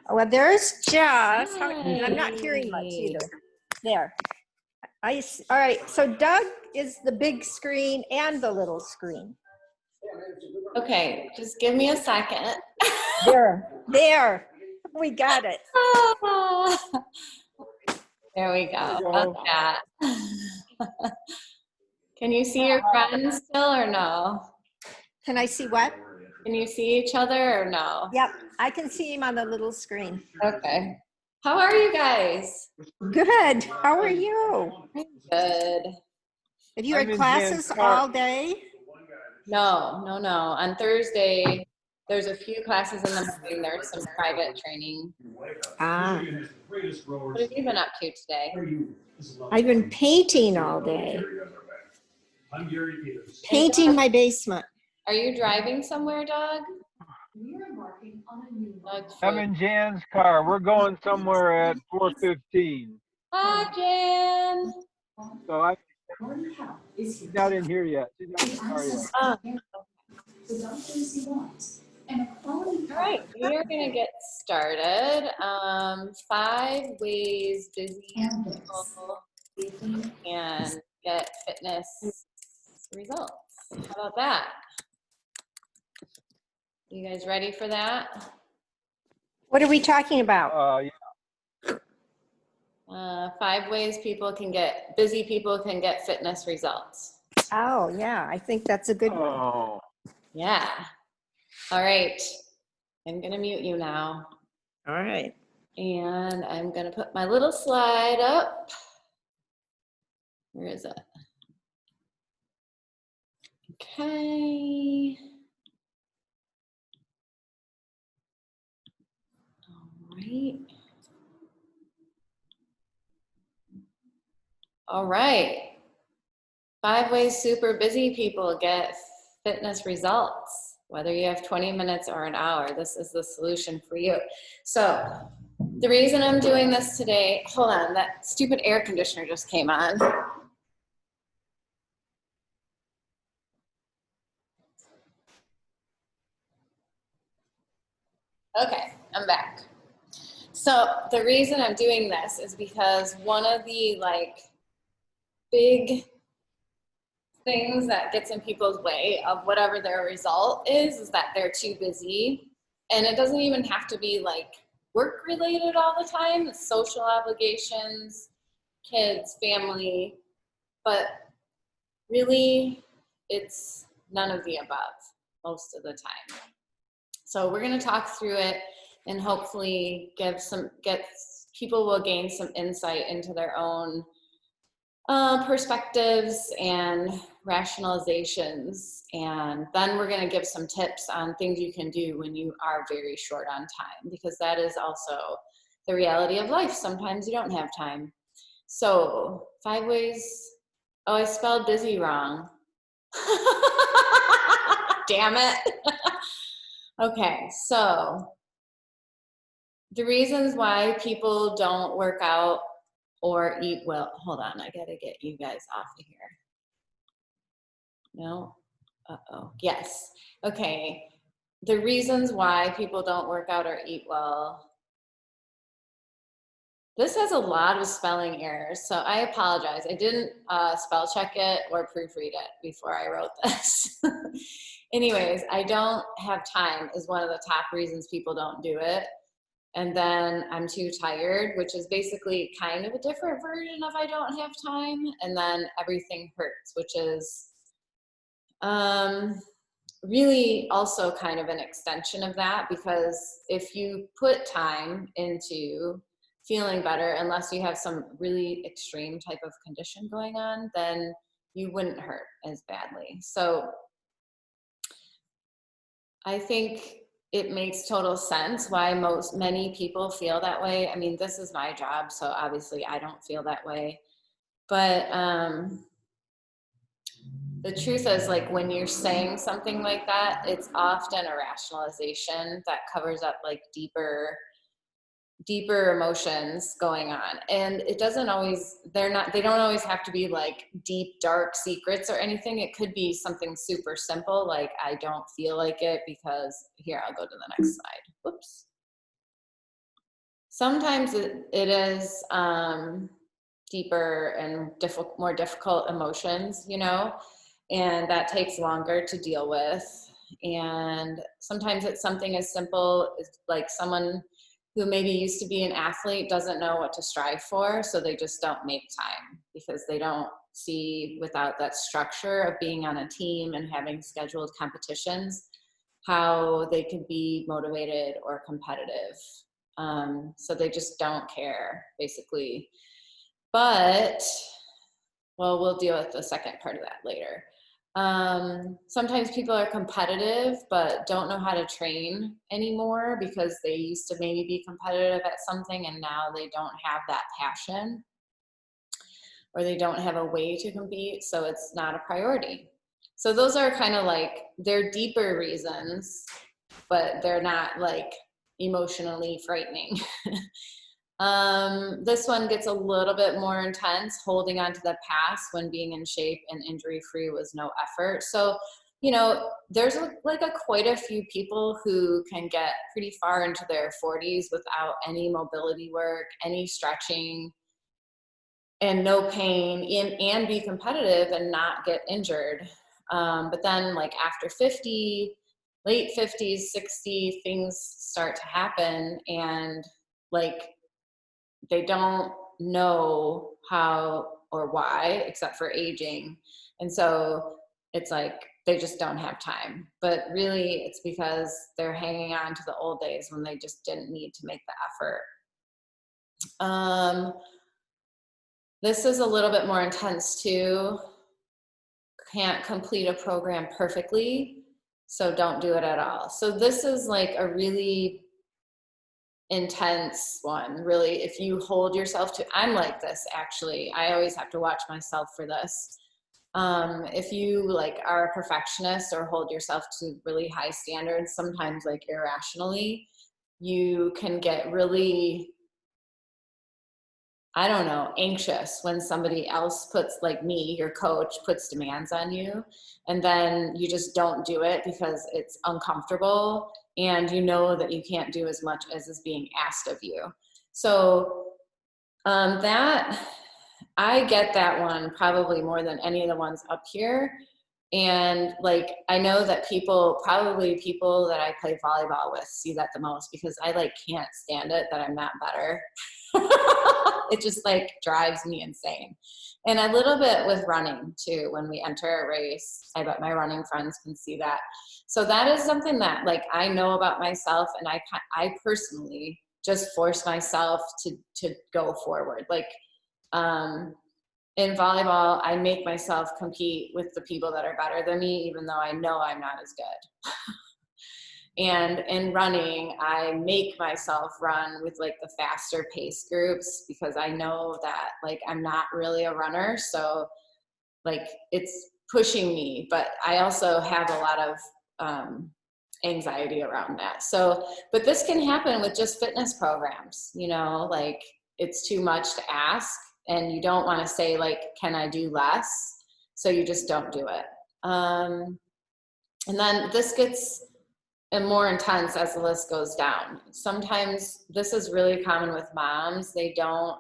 Well, there's Joss. I'm not hearing much either. There. All right, so Doug is the big screen and the little screen. Okay, just give me a second. There, we got it. There we go. How's that? Can you see your friends still or no? Can I see what? Can you see each other or no? Yep, I can see him on the little screen. Okay. How are you guys? Good. How are you? Good. Have you had classes all day? No. On Thursday, there's a few classes in the morning. There's some private training. Ah. What have you been up to today? I've been painting all day. Painting my basement. Are you driving somewhere, Doug? I'm in Jan's car. We're going somewhere at 4:15. Hi, Jan. So she's not in here yet. She's not in the car yet. All right, we are going to get started. 5 ways busy people can get fitness results. How about that? You guys ready for that? What are we talking about? Yeah. 5 ways busy people can get fitness results. Oh, yeah, I think that's a good one. Oh. Yeah. All right. I'm going to mute you now. All right. And I'm going to put my little slide up. Where is it? Okay. All right. 5 ways super busy people get fitness results. Whether you have 20 minutes or an hour, this is the solution for you. So the reason I'm doing this today, hold on, that stupid air conditioner just came on. Okay, I'm back. So the reason I'm doing this is because one of the big things that gets in people's way of whatever their result is that they're too busy. And it doesn't even have to be work related all the time. It's social obligations, kids, family, but really it's none of the above most of the time. So we're going to talk through it and hopefully people will gain some insight into their own perspectives and rationalizations, and then we're going to give some tips on things you can do when you are very short on time, because that is also the reality of life. Sometimes you don't have time. So 5 ways. Oh, I spelled busy wrong. Damn it. Okay, so the reasons why people don't work out or eat well. Hold on, I gotta get you guys off of here. No? Uh-oh. Yes. Okay. The reasons why people don't work out or eat well. This has a lot of spelling errors, so I apologize. I didn't spell check it or proofread it before I wrote this. Anyways, I don't have time is one of the top reasons people don't do it. And then I'm too tired, which is basically kind of a different version of I don't have time. And then everything hurts, which is really also kind of an extension of that, because if you put time into feeling better, unless you have some really extreme type of condition going on, then you wouldn't hurt as badly. So I think it makes total sense why many people feel that way. I mean, this is my job, so obviously I don't feel that way. But the truth is, when you're saying something like that, it's often a rationalization that covers up deeper emotions going on. And it doesn't always, they don't always have to be deep, dark secrets or anything. It could be something super simple, I don't feel like it because, here, I'll go to the next slide. Whoops. sometimes it is deeper and more difficult emotions, you know, and that takes longer to deal with. And sometimes it's something as simple as like someone who maybe used to be an athlete doesn't know what to strive for, so they just don't make time because they don't see, without that structure of being on a team and having scheduled competitions, how they could be motivated or competitive. So they just don't care, basically. But, well, we'll deal with the second part of that later. Sometimes people are competitive but don't know how to train anymore because they used to maybe be competitive at something and now they don't have that passion, or they don't have a way to compete, so it's not a priority. So those are kind of like, they're deeper reasons, but they're not like emotionally frightening. This one gets a little bit more intense, holding on to the past when being in shape and injury free was no effort. So, you know, there's like quite a few people who can get pretty far into their 40s without any mobility work, any stretching, and no pain, and be competitive and not get injured. But then like after 50, late 50s, 60, things start to happen, and like they don't know how or why, except for aging. And so it's like they just don't have time. But really it's because they're hanging on to the old days when they just didn't need to make the effort. This is a little bit more intense too. Can't complete a program perfectly, so don't do it at all. So this is like a really intense one, really. If you hold yourself to, I'm like this actually, I always have to watch myself for this. If you like are a perfectionist or hold yourself to really high standards, sometimes like irrationally, you can get really, I don't know, anxious when somebody else puts, like me, your coach, puts demands on you, and then you just don't do it because it's uncomfortable and you know that you can't do as much as is being asked of you. So that, I get that one probably more than any of the ones up here. And like, I know that probably people that I play volleyball with see that the most, because I like can't stand it that I'm not better. It just like drives me insane. And a little bit with running too. When we enter a race, I bet my running friends can see that. So that is something that like I know about myself, and I personally just force myself to go forward. Like in volleyball, I make myself compete with the people that are better than me, even though I know I'm not as good. And in running, I make myself run with like the faster pace groups because I know that like I'm not really a runner. So like it's pushing me, but I also have a lot of anxiety around that. So, but this can happen with just fitness programs, you know, like it's too much to ask and you don't want to say like, can I do less? So you just don't do it. And then this gets more intense as the list goes down. Sometimes this is really common with moms. They don't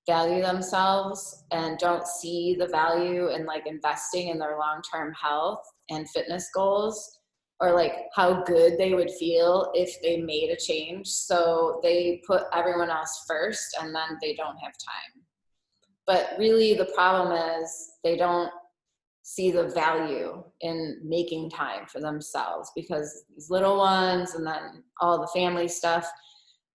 value themselves and don't see the value in like investing in their long-term health and fitness goals, or like how good they would feel if they made a change. So they put everyone else first and then they don't have time. But really the problem is they don't see the value in making time for themselves, because these little ones and then all the family stuff.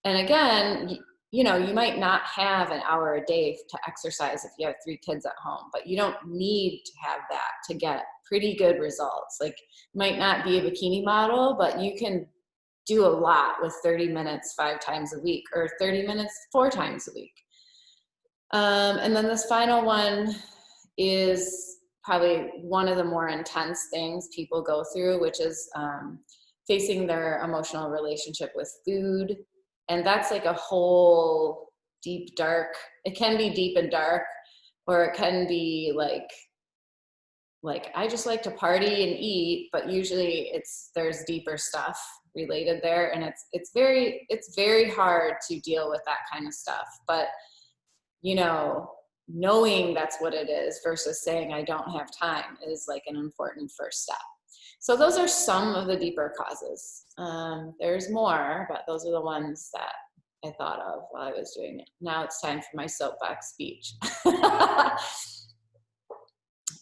And again, you know, you might not have an hour a day to exercise if you have 3 kids at home, but you don't need to have that to get pretty good results. Like, might not be a bikini model, but you can do a lot with 30 minutes 5 times a week, or 30 minutes 4 times a week. And then this final one is probably one of the more intense things people go through, which is facing their emotional relationship with food. And that's like a whole deep, dark, it can be deep and dark, or it can be like I just like to party and eat, but usually there's deeper stuff related there. And it's very hard to deal with that kind of stuff. But, you know, knowing that's what it is versus saying I don't have time is like an important first step. So those are some of the deeper causes. There's more, but those are the ones that I thought of while I was doing it. Now it's time for my soapbox speech.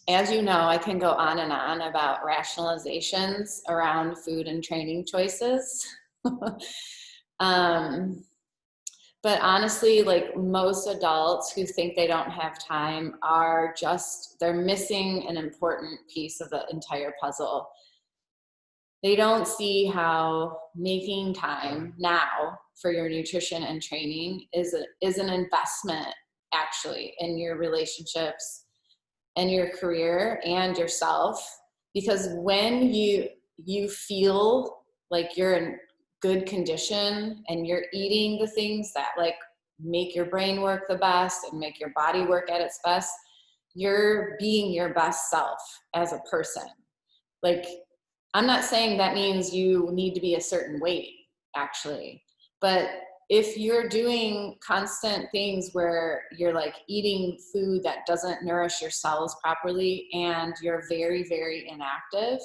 As you know, I can go on and on about rationalizations around food and training choices. But honestly, like most adults who think they don't have time are just, they're missing an important piece of the entire puzzle. They don't see how making time now for your nutrition and training is an investment actually in your relationships and your career and yourself. Because when you feel like you're in good condition and you're eating the things that like make your brain work the best and make your body work at its best, you're being your best self as a person. Like, I'm not saying that means you need to be a certain weight actually, but if you're doing constant things where you're like eating food that doesn't nourish your cells properly and you're very, very inactive,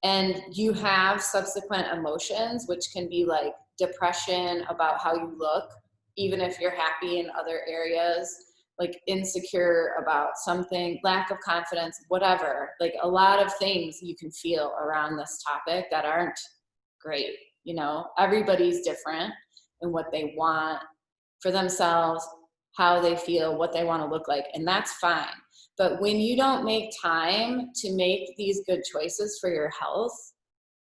and you have subsequent emotions, which can be like depression about how you look, even if you're happy in other areas, like insecure about something, lack of confidence, whatever, like a lot of things you can feel around this topic that aren't great. You know, everybody's different in what they want for themselves, how they feel, what they want to look like, and that's fine. But when you don't make time to make these good choices for your health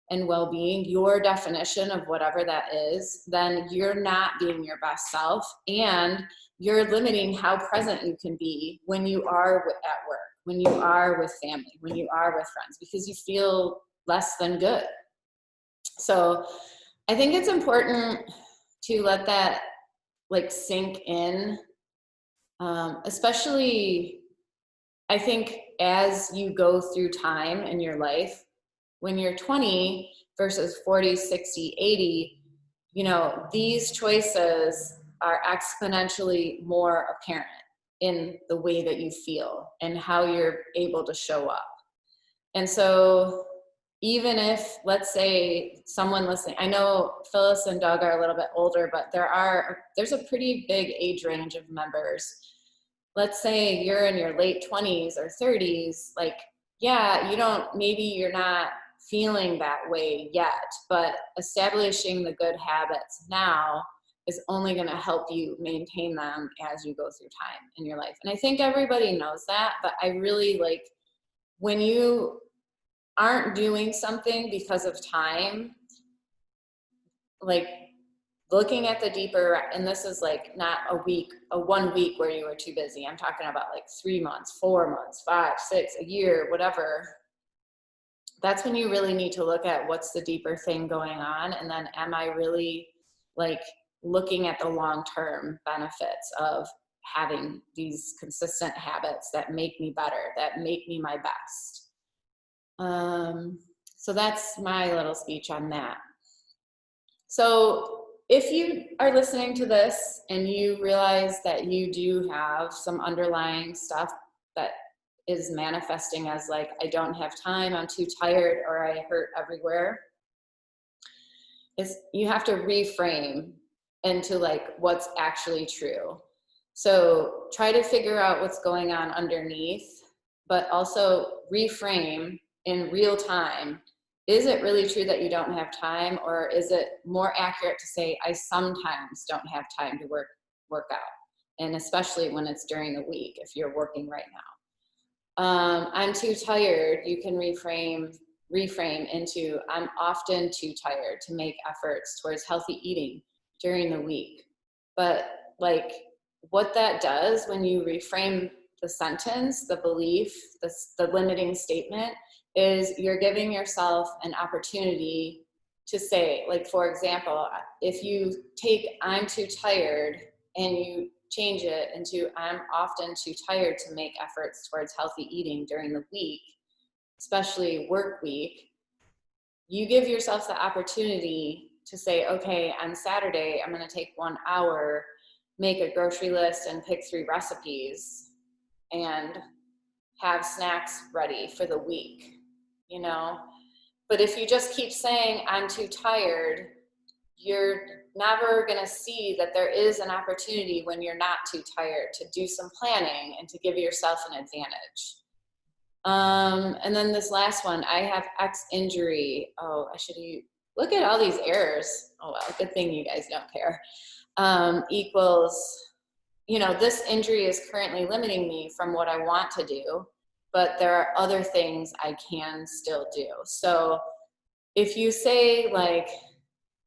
and well-being, your definition of whatever that is, then you're not being your best self, and you're limiting how present you can be when you are at work, when you are with family, when you are with friends, because you feel less than good. So I think it's important to let that like sink in, especially I think as you go through time in your life, when you're 20 versus 40, 60, 80, you know, these choices are exponentially more apparent in the way that you feel and how you're able to show up. And so even if, let's say, someone listening, I know Phyllis and Doug are a little bit older, but there's a pretty big age range of members. Let's say you're in your late 20s or 30s, like, yeah, maybe you're not feeling that way yet, but establishing the good habits now is only going to help you maintain them as you go through time in your life. And I think everybody knows that, but I really like when you aren't doing something because of time, like looking at the deeper, and this is like not a 1 week where you were too busy. I'm talking about like 3 months, 4 months, 5, 6, a year, whatever. That's when you really need to look at what's the deeper thing going on. And then am I really like looking at the long-term benefits of having these consistent habits that make me better, that make me my best. So that's my little speech on that. So if you are listening to this and you realize that you do have some underlying stuff that is manifesting as like, I don't have time, I'm too tired, or I hurt everywhere, you have to reframe into like what's actually true. So try to figure out what's going on underneath, but also reframe in real time. Is it really true that you don't have time, or is it more accurate to say, I sometimes don't have time to work out? And especially when it's during the week, if you're working right now. I'm too tired, you can reframe into, I'm often too tired to make efforts towards healthy eating during the week. But like what that does when you reframe the sentence, the belief, the limiting statement, is you're giving yourself an opportunity to say, like, for example, if you take I'm too tired and you change it into I'm often too tired to make efforts towards healthy eating during the week, especially work week, you give yourself the opportunity to say, okay, on Saturday, I'm going to take 1 hour, make a grocery list and pick 3 recipes and have snacks ready for the week, you know? But if you just keep saying, I'm too tired, you're never going to see that there is an opportunity when you're not too tired to do some planning and to give yourself an advantage. And then this last one, I have X injury. Oh, look at all these errors. Oh, well, good thing you guys don't care. Equals, you know, this injury is currently limiting me from what I want to do, but there are other things I can still do. So if you say like,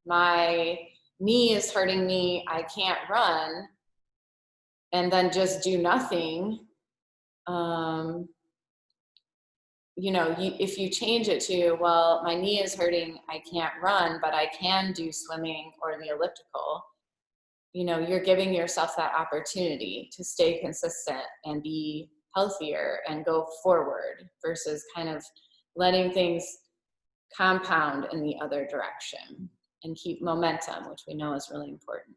my knee is hurting me, I can't run, and then just do nothing, you know, if you change it to, well, my knee is hurting, I can't run, but I can do swimming or the elliptical, you know, you're giving yourself that opportunity to stay consistent and be healthier and go forward versus kind of letting things compound in the other direction and keep momentum, which we know is really important.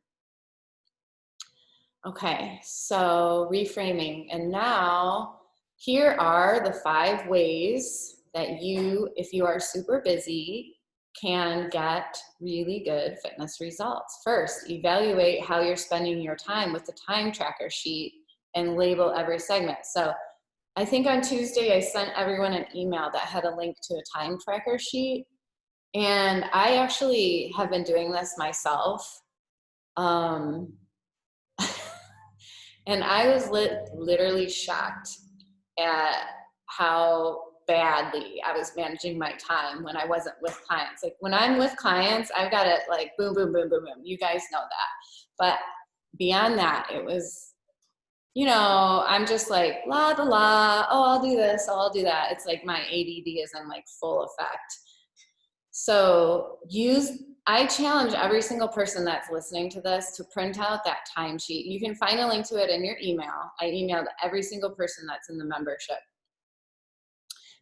Okay, so reframing. And now here are the 5 ways that you, if you are super busy, can get really good fitness results. First, evaluate how you're spending your time with the time tracker sheet and label every segment. So I think on Tuesday I sent everyone an email that had a link to a time tracker sheet. And I actually have been doing this myself. And I was literally shocked at how badly I was managing my time when I wasn't with clients. Like when I'm with clients, I've got it like boom, boom, boom, boom, boom. You guys know that. But beyond that, it was, you know, I'm just like, la, la, la, oh, I'll do this, oh, I'll do that. It's like my ADD is in like full effect. So I challenge every single person that's listening to this to print out that timesheet. You can find a link to it in your email. I emailed every single person that's in the membership.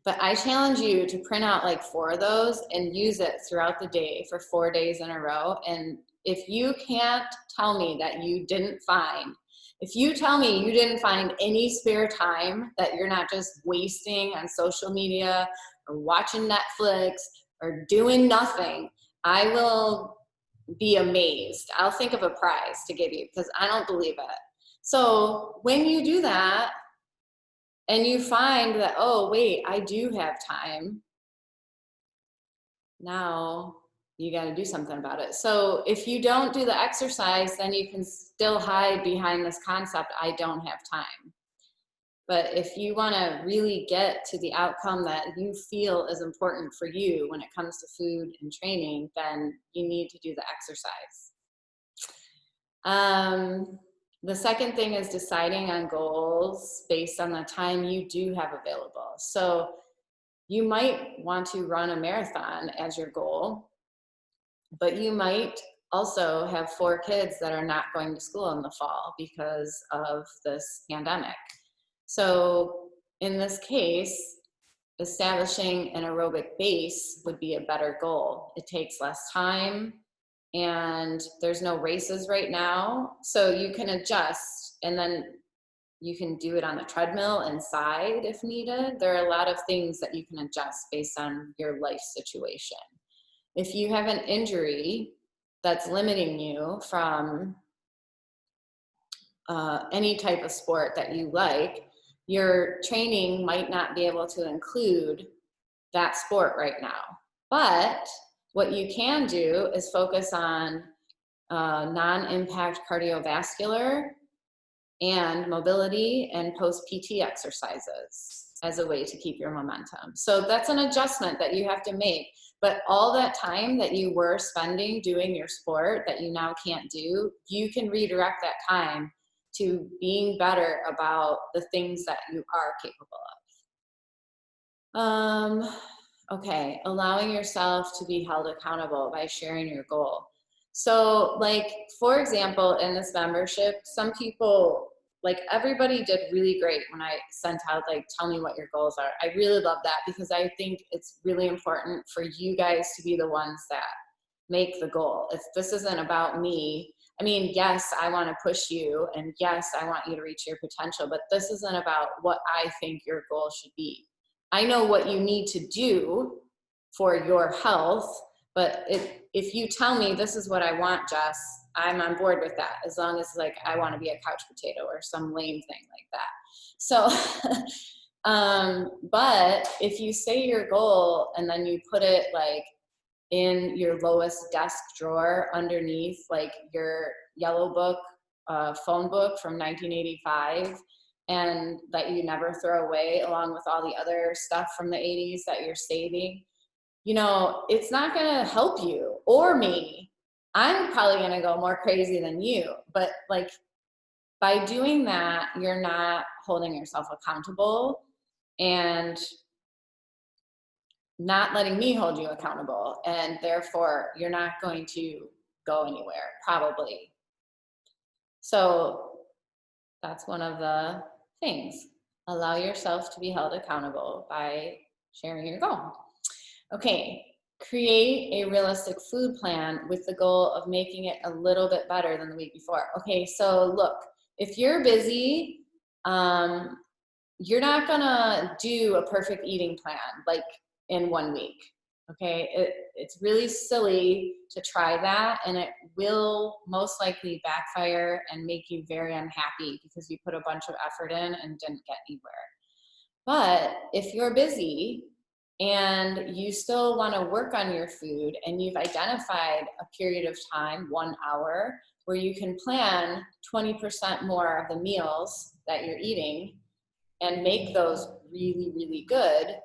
But I challenge you to print out like 4 of those and use it throughout the day for 4 days in a row. And if you can't tell me that you didn't find, if you tell me you didn't find any spare time that you're not just wasting on social media or watching Netflix or doing nothing, I will be amazed. I'll think of a prize to give you because I don't believe it. So when you do that and you find that, oh, wait, I do have time, now you got to do something about it. So if you don't do the exercise, then you can still hide behind this concept, I don't have time. But if you want to really get to the outcome that you feel is important for you when it comes to food and training, then you need to do the exercise. The second thing is deciding on goals based on the time you do have available. So you might want to run a marathon as your goal, but you might also have 4 kids that are not going to school in the fall because of this pandemic. So in this case, establishing an aerobic base would be a better goal. It takes less time and there's no races right now. So you can adjust and then you can do it on the treadmill inside if needed. There are a lot of things that you can adjust based on your life situation. If you have an injury that's limiting you from any type of sport that you like, your training might not be able to include that sport right now. But what you can do is focus on non-impact cardiovascular and mobility and post-PT exercises as a way to keep your momentum. So that's an adjustment that you have to make. But all that time that you were spending doing your sport that you now can't do, you can redirect that time to being better about the things that you are capable of. Okay, allowing yourself to be held accountable by sharing your goal. So like, for example, in this membership, some people like everybody did really great when I sent out like, tell me what your goals are. I really love that because I think it's really important for you guys to be the ones that make the goal. If this isn't about me, I mean, yes, I want to push you and yes, I want you to reach your potential, but this isn't about what I think your goal should be. I know what you need to do for your health, but if you tell me this is what I want, Jess, I'm on board with that, as long as like I want to be a couch potato or some lame thing like that. So, but if you say your goal and then you put it like in your lowest desk drawer underneath like your yellow book, phone book from 1985, and that you never throw away along with all the other stuff from the 80s that you're saving, you know, it's not going to help you or me. I'm probably going to go more crazy than you, but like by doing that, you're not holding yourself accountable and not letting me hold you accountable. And therefore you're not going to go anywhere, probably. So that's one of the things. Allow yourself to be held accountable by sharing your goal. Okay, create a realistic food plan with the goal of making it a little bit better than the week before. Okay, so look, if you're busy, you're not gonna do a perfect eating plan like in 1 week. Okay, it's really silly to try that, and it will most likely backfire and make you very unhappy because you put a bunch of effort in and didn't get anywhere. But if you're busy and you still want to work on your food and you've identified a period of time, 1 hour, where you can plan 20% more of the meals that you're eating and make those really, really good,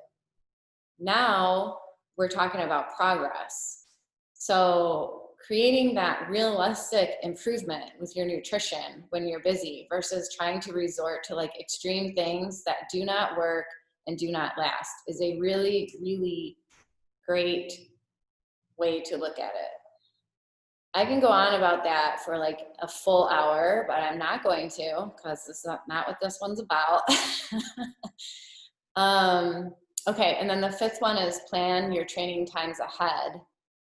now we're talking about progress. So creating that realistic improvement with your nutrition when you're busy versus trying to resort to like extreme things that do not work and do not last is a really, really great way to look at it. I can go on about that for like a full hour, but I'm not going to because this is not what this one's about. Okay, and then the fifth one is plan your training times ahead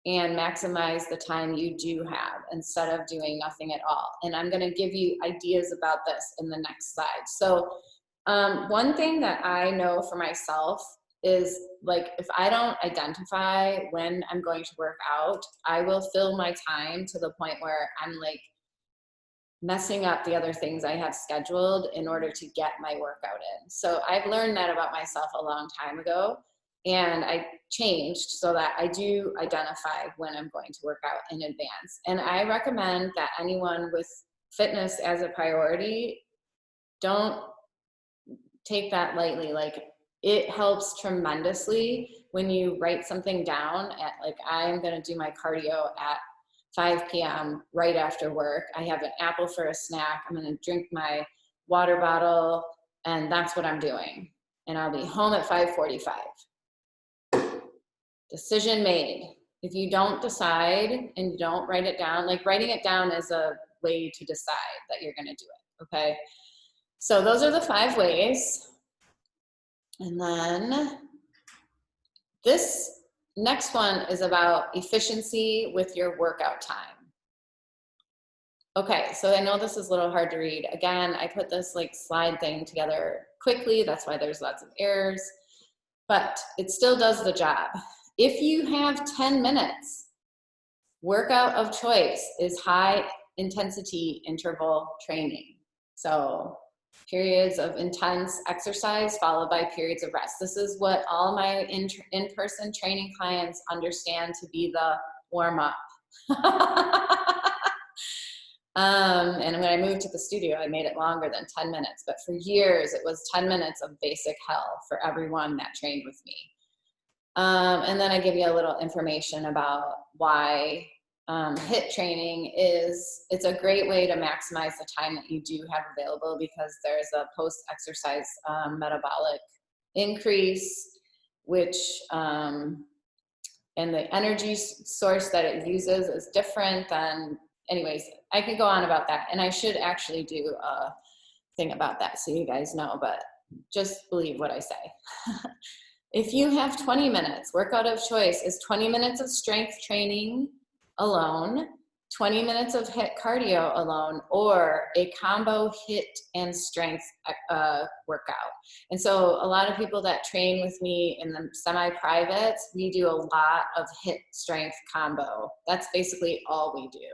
and maximize the time you do have instead of doing nothing at all. And I'm gonna give you ideas about this in the next slide. So one thing that I know for myself is like, if I don't identify when I'm going to work out, I will fill my time to the point where I'm like messing up the other things I have scheduled in order to get my workout in. So I've learned that about myself a long time ago, and I changed so that I do identify when I'm going to work out in advance. And I recommend that anyone with fitness as a priority, don't take that lightly. Like, it helps tremendously when you write something down at like, I'm gonna do my cardio at 5 p.m. right after work. I have an apple for a snack. I'm gonna drink my water bottle, and that's what I'm doing. And I'll be home at 5:45. Decision made. If you don't decide and you don't write it down, like writing it down is a way to decide that you're gonna do it, okay? So those are the 5 ways. And then this next one is about efficiency with your workout time. Okay, so I know this is a little hard to read. Again, I put this like slide thing together quickly. That's why there's lots of errors, but it still does the job. If you have 10 minutes, workout of choice is high intensity interval training. So periods of intense exercise followed by periods of rest. This is what all my in-person training clients understand to be the warm-up. And when I moved to the studio, I made it longer than 10 minutes, but for years it was 10 minutes of basic hell for everyone that trained with me. And then I give you a little information about why HIIT training it's a great way to maximize the time that you do have available, because there's a post-exercise metabolic increase, which and the energy source that it uses is different than, anyways, I could go on about that. And I should actually do a thing about that, so you guys know, but just believe what I say. If you have 20 minutes, workout of choice is 20 minutes of strength training alone, 20 minutes of HIIT cardio alone, or a combo HIIT and strength workout. And so a lot of people that train with me in the semi-privates, we do a lot of HIIT strength combo. That's basically all we do.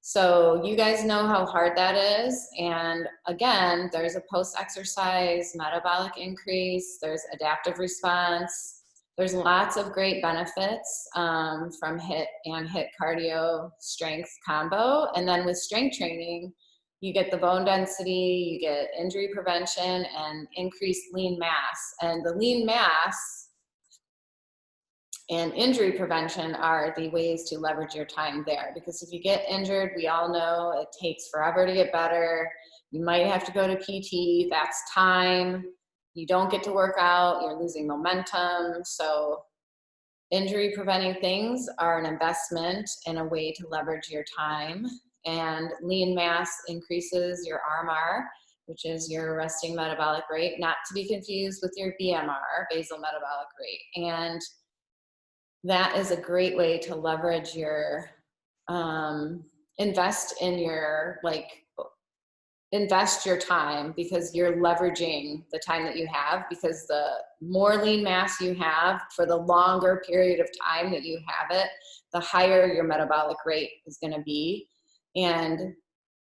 So you guys know how hard that is. And again, there's a post-exercise metabolic increase, there's adaptive response, there's lots of great benefits from HIIT and HIIT cardio strength combo. And then with strength training, you get the bone density, you get injury prevention, and increased lean mass. And the lean mass and injury prevention are the ways to leverage your time there. Because if you get injured, we all know it takes forever to get better. You might have to go to PT, that's time. You don't get to work out, you're losing momentum. So injury preventing things are an investment and a way to leverage your time. And lean mass increases your RMR, which is your resting metabolic rate, not to be confused with your BMR, basal metabolic rate. And that is a great way to leverage your, invest your time, because you're leveraging the time that you have, because the more lean mass you have for the longer period of time that you have it, the higher your metabolic rate is going to be. And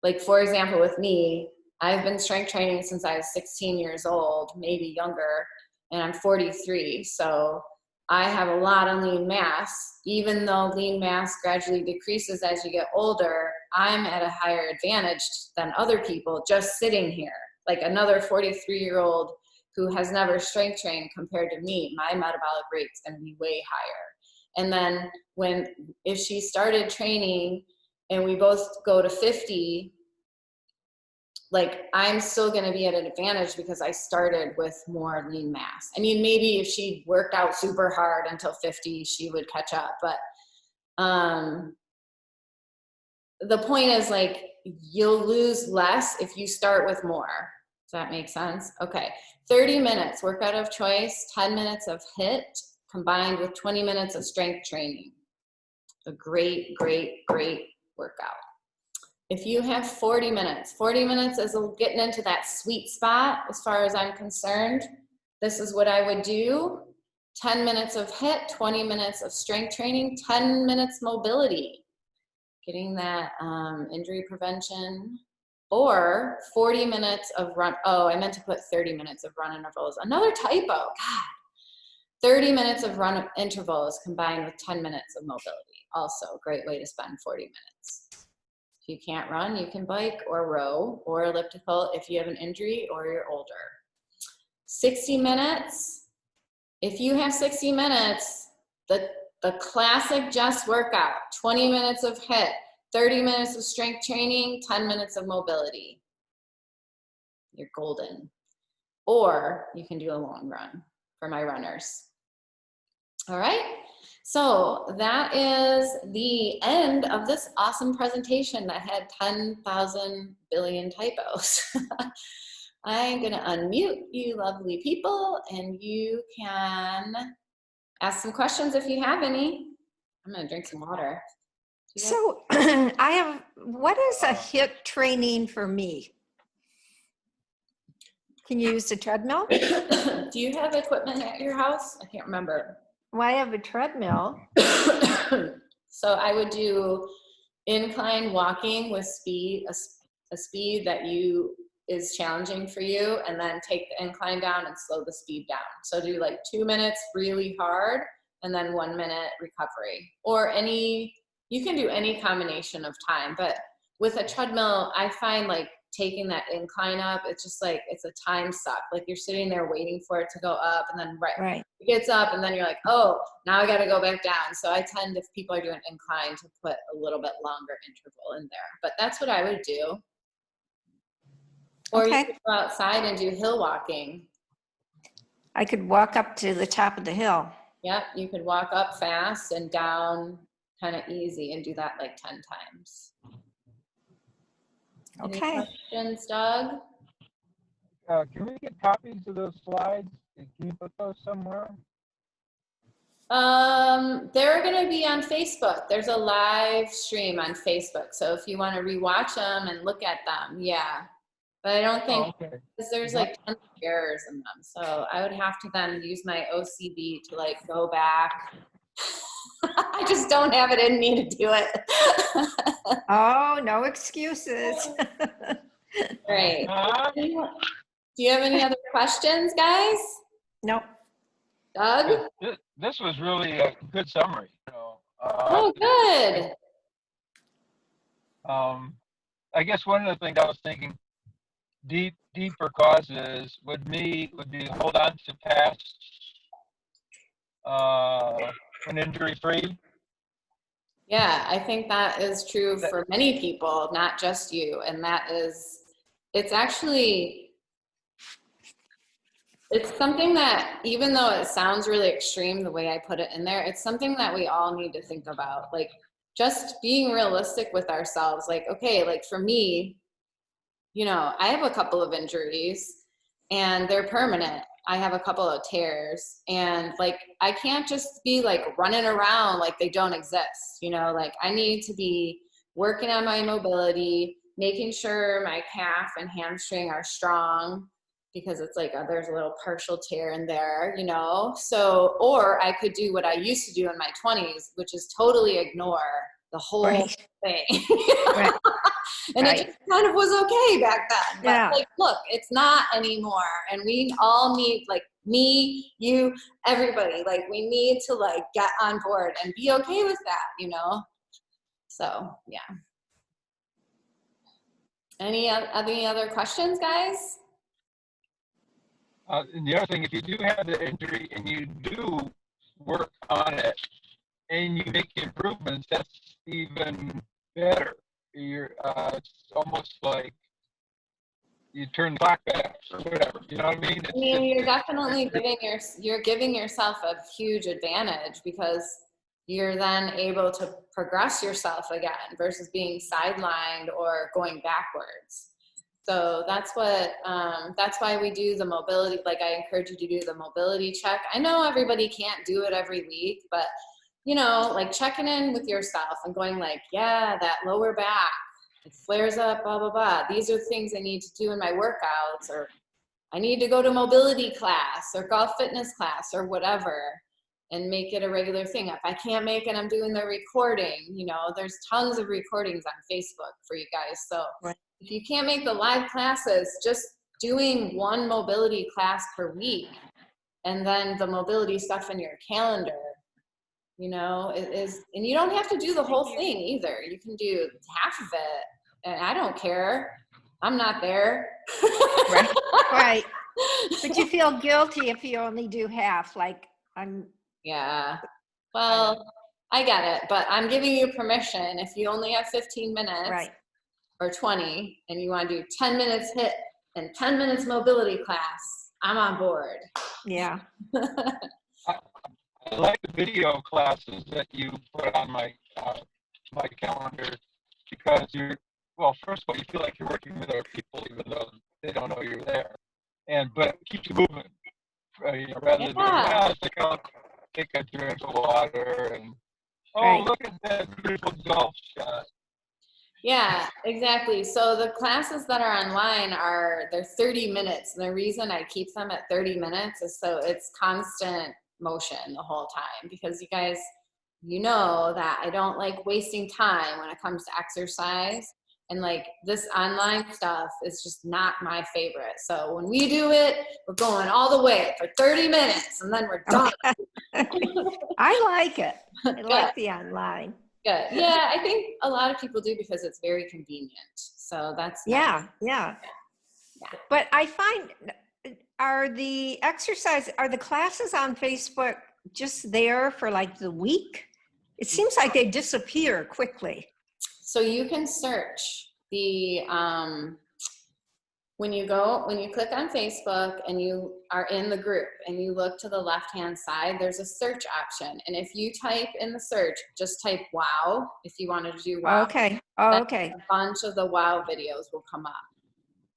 like, for example, with me, I've been strength training since I was 16 years old, maybe younger, and I'm 43. So I have a lot of lean mass. Even though lean mass gradually decreases as you get older, I'm at a higher advantage than other people just sitting here. Like another 43-year-old who has never strength trained compared to me, my metabolic rate is going to be way higher. And then if she started training and we both go to 50, like I'm still going to be at an advantage because I started with more lean mass. I mean, maybe if she worked out super hard until 50, she would catch up. But the point is, like, you'll lose less if you start with more. Does that make sense? Okay. 30 minutes, workout of choice, 10 minutes of HIIT combined with 20 minutes of strength training. A great, great, great workout. If you have 40 minutes is getting into that sweet spot as far as I'm concerned. This is what I would do. 10 minutes of HIIT, 20 minutes of strength training, 10 minutes mobility. Getting that injury prevention. Or 40 minutes of run. Oh, I meant to put 30 minutes of run intervals. Another typo, God. 30 minutes of run intervals combined with 10 minutes of mobility. Also a great way to spend 40 minutes. If you can't run, you can bike or row or elliptical if you have an injury or you're older. 60 minutes. If you have 60 minutes, the classic Jess workout, 20 minutes of HIIT, 30 minutes of strength training, 10 minutes of mobility. You're golden. Or you can do a long run for my runners. All right. So that is the end of this awesome presentation that had 10,000 billion typos. I'm going to unmute you lovely people, and you can ask some questions if you have any. I'm going to drink some water. So what is a HIIT training for me? Can you use the treadmill? Do you have equipment at your house? I can't remember. Well, I have a treadmill. So I would do incline walking with speed, a speed that is challenging for you, and then take the incline down and slow the speed down. So do like 2 minutes really hard and then 1 minute recovery, or you can do any combination of time. But with a treadmill, I find like taking that incline up, it's just like, it's a time suck. Like you're sitting there waiting for it to go up, and then right. It gets up, and then you're like, oh, now I got to go back down. So I tend, if people are doing incline, to put a little bit longer interval in there. But that's what I would do. Or Okay. you could go outside and do hill walking. I could walk up to the top of the hill. Yep, you could walk up fast and down kind of easy and do that like 10 times. Okay. Any questions, Doug? can we get copies of those slides? Can you put those somewhere? They're gonna be on Facebook. There's a live stream on Facebook. So if you want to rewatch them and look at them, yeah. But I don't think, Oh, okay. because there's like tons of errors in them. So I would have to then use my OCD to like go back. I just don't have it in me to do it. Oh, no excuses. Right. Do you have any other questions, guys? Nope. Doug? This was really a good summary. Oh, good. I guess one of the things I was thinking, deeper causes would be hold on to past when injury free. Yeah, I think that is true for many people, not just you. And that is, it's actually, it's something that, even though it sounds really extreme the way I put it in there, it's something that we all need to think about. Like, just being realistic with ourselves. Like, okay, like for me, you know, I have a couple of injuries and they're permanent. I have a couple of tears, and like, I can't just be like running around like they don't exist, you know, like I need to be working on my mobility, making sure my calf and hamstring are strong, because it's like there's a little partial tear in there, you know? So, or I could do what I used to do in my 20s, which is totally ignore the whole Right. thing. Right. And Right. it just kind of was okay back then. But Yeah. like, look, it's not anymore. And we all need, like me, you, everybody, like we need to like get on board and be okay with that, you know? So, yeah. Any other questions, guys? And the other thing, if you do have the injury and you do work on it and you make improvements, that's even better. It's almost like you turn the clock back or whatever. You know what I mean? I mean, you're definitely giving yourself a huge advantage, because you're then able to progress yourself again versus being sidelined or going backwards. So that's why we do the mobility. Like, I encourage you to do the mobility check. I know everybody can't do it every week, but you know, like checking in with yourself and going like, yeah, that lower back, it flares up, blah, blah, blah. These are things I need to do in my workouts, or I need to go to mobility class or golf fitness class or whatever, and make it a regular thing. If I can't make it, I'm doing the recording. You know, there's tons of recordings on Facebook for you guys. So Right. if you can't make the live classes, just doing one mobility class per week and then the mobility stuff in your calendar, you know, and you don't have to do the whole thing either. You can do half of it, and I don't care. I'm not there. Right. Right. But you feel guilty if you only do half, like Yeah. Well, I get it, but I'm giving you permission. If you only have 15 minutes right. or 20 and you want to do 10 minutes HIIT and 10 minutes mobility class, I'm on board. Yeah. I like the video classes that you put on my calendar, because first of all, you feel like you're working with other people even though they don't know you're there, but it keeps you moving. You know, rather than take a drink of water and Right. look at that beautiful golf shot. Yeah, exactly. So the classes that are online they're 30 minutes. And the reason I keep them at 30 minutes is so it's constant motion the whole time, because you guys, you know that I don't like wasting time when it comes to exercise, and like this online stuff is just not my favorite. So when we do it, we're going all the way for 30 minutes and then we're done. I like it. I like the online. Good. Yeah, I think a lot of people do because it's very convenient. So that's nice. Yeah. But I find, are the classes on Facebook just there for like the week? It seems like they disappear quickly. So you can search the when you click on Facebook and you are in the group and you look to the left-hand side, there's a search option. And if you type in the search, just type WOW if you wanted to do WOW. Okay. A bunch of the WOW videos will come up.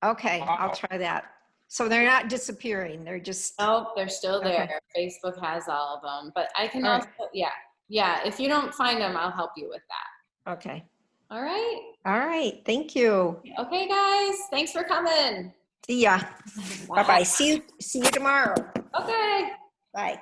Okay. I'll try that. So they're not disappearing. They're just, Nope, they're still there. Okay. Facebook has all of them, but I can All also, right. yeah, if you don't find them, I'll help you with that. okay. All right. All right. Thank you. Okay, guys, thanks for coming. See ya. Bye-bye. See you tomorrow. Okay. Bye.